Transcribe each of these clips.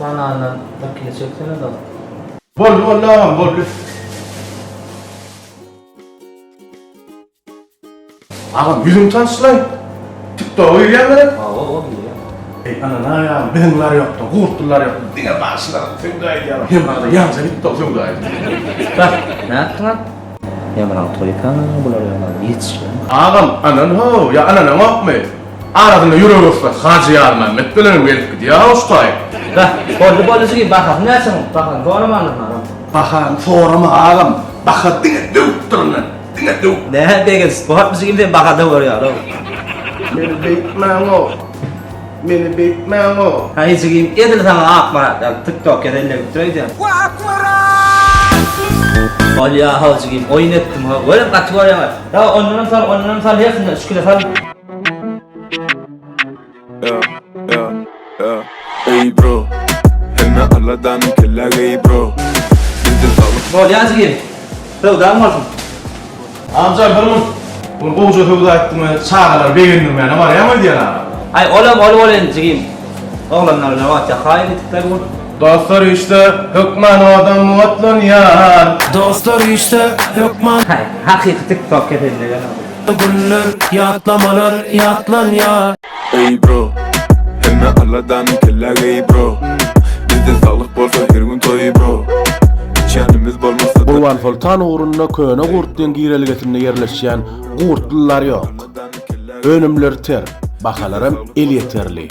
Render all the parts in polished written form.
Banandan bakıya çeksene de. Bol lan bol. Ağam yüzüm tanışlayın. TikTok'a yürüyenler. O biliyor. Ey ana ya benler yoktu, kurtullar yoktu. Dine başlar. Fengay ya. Hem bana yansa bitti o fengay. Bak, ne yaptın lan? Ya bana toykan bular yana yetişiyor. Ağam anan ho ya anan yapma. Aradığında yürü olsa hacı yarma. Metbelerim gelip gidiyor. Ya ustay. Bak, bolası gibi bakak ne yapsın? Bakak doğru mu anlatmadım? Bakan forma ağam. Baka dine dövüp durun lan. Dine dövüp. Ne degen sport müzik gibi bakada var ya. Beni bekmem o. Beni bekmem o. Hayır çıkayım edil sana akma ya TikTok ya delle bitireydi. Ol ya ha çıkayım oyun ettim ha. Böyle kategori var. Ya ondan sal hepsini şükür sal. Ey bro, henne Allah'tan kella gay bro. Bizde sağlık Ol ya çıkayım. Dur devam olsun. Amca balımın. Bunu boğucu hıvda ettim. Çağlar beğendim yani. Var ya mı diyen ağam? Ay oğlum çıkayım. Oğlanlar ne var ya hayır tıklar bu. Dostlar işte hükman o adam muvatlanıyor. Dostlar işte Lokman Hay hakiki TikTok ya delle ya. günler yatlamalar yatlan ya. Ey bro, henne Allah'tan kella gay bro. Bizde sağlık bolsa her gün toy bro. İçenimiz bolmasa da Urban Sultan uğruna köne gurtdyň girelgetinde yerleşýän gurtlylar ýok. Önümler ter, bahalarym el yeterli.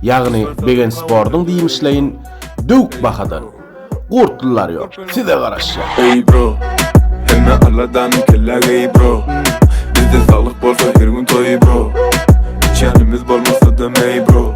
Ýagny begen spordyň diýmişleýin dök bahadan gurtlylar ýok. Size garaşýar. Ey bro, henne Allah'tan kella gay bro. Bizde sağlık bolsa her gün toy bro. İçenimiz bolmasa da ey bro.